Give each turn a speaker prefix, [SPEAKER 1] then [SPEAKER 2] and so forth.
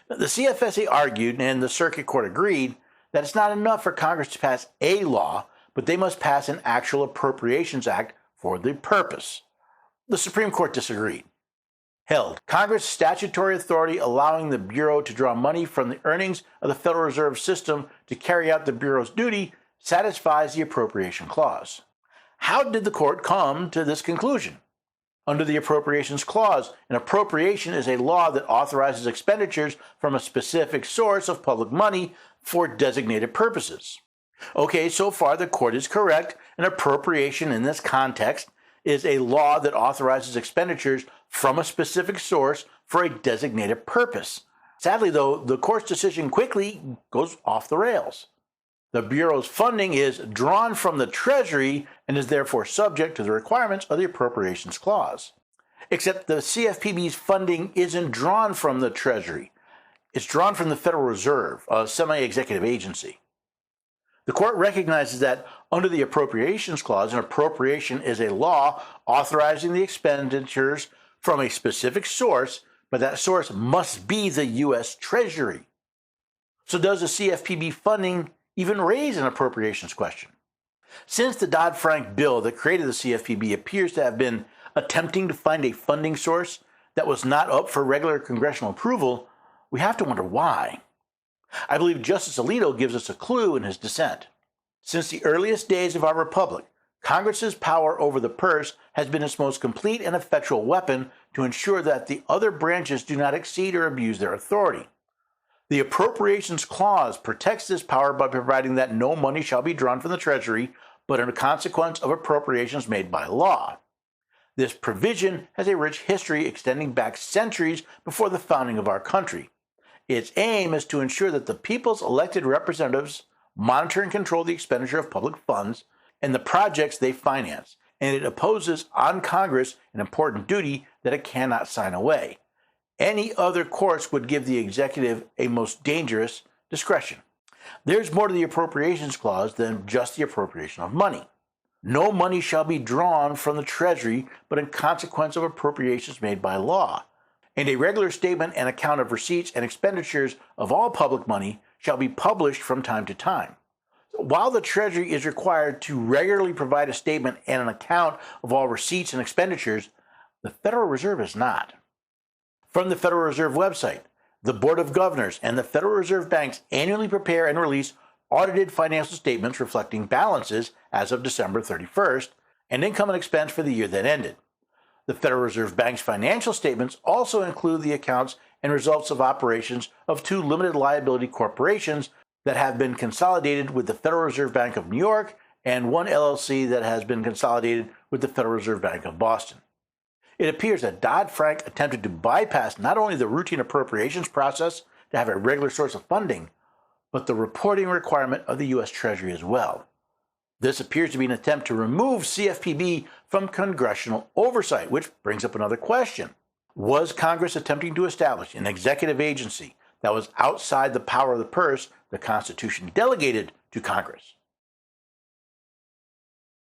[SPEAKER 1] The CFSA argued, and the Circuit Court agreed, that it's not enough for Congress to pass a law, but they must pass an actual Appropriations Act for the purpose. The Supreme Court disagreed. Held, Congress' statutory authority allowing the Bureau to draw money from the earnings of the Federal Reserve System to carry out the Bureau's duty satisfies the Appropriation Clause. How did the court come to this conclusion? Under the Appropriations Clause, an appropriation is a law that authorizes expenditures from a specific source of public money for designated purposes. Okay, so far the court is correct. An appropriation in this context is a law that authorizes expenditures from a specific source for a designated purpose. Sadly, though, the court's decision quickly goes off the rails. The Bureau's funding is drawn from the Treasury and is therefore subject to the requirements of the Appropriations Clause. Except the CFPB's funding isn't drawn from the Treasury. It's drawn from the Federal Reserve, a semi-executive agency. The court recognizes that under the Appropriations Clause, an appropriation is a law authorizing the expenditures from a specific source, but that source must be the U.S. Treasury. So does the CFPB funding even raise an appropriations question? Since the Dodd-Frank bill that created the CFPB appears to have been attempting to find a funding source that was not up for regular congressional approval, we have to wonder why. I believe Justice Alito gives us a clue in his dissent. Since the earliest days of our republic, Congress's power over the purse has been its most complete and effectual weapon to ensure that the other branches do not exceed or abuse their authority. The Appropriations Clause protects this power by providing that no money shall be drawn from the Treasury, but in consequence of appropriations made by law. This provision has a rich history extending back centuries before the founding of our country. Its aim is to ensure that the people's elected representatives monitor and control the expenditure of public funds and the projects they finance, and it imposes on Congress an important duty that it cannot sign away. Any other course would give the executive a most dangerous discretion. There's more to the Appropriations Clause than just the appropriation of money. No money shall be drawn from the Treasury, but in consequence of appropriations made by law. And a regular statement and account of receipts and expenditures of all public money shall be published from time to time. While the Treasury is required to regularly provide a statement and an account of all receipts and expenditures, the Federal Reserve is not. From the Federal Reserve website, the Board of Governors and the Federal Reserve banks annually prepare and release audited financial statements reflecting balances as of December 31st and income and expense for the year that ended. The Federal Reserve Bank's financial statements also include the accounts and results of operations of two limited liability corporations that have been consolidated with the Federal Reserve Bank of New York and one LLC that has been consolidated with the Federal Reserve Bank of Boston. It appears that Dodd-Frank attempted to bypass not only the routine appropriations process to have a regular source of funding, but the reporting requirement of the U.S. Treasury as well. This appears to be an attempt to remove CFPB from congressional oversight, which brings up another question. Was Congress attempting to establish an executive agency that was outside the power of the purse the Constitution delegated to Congress?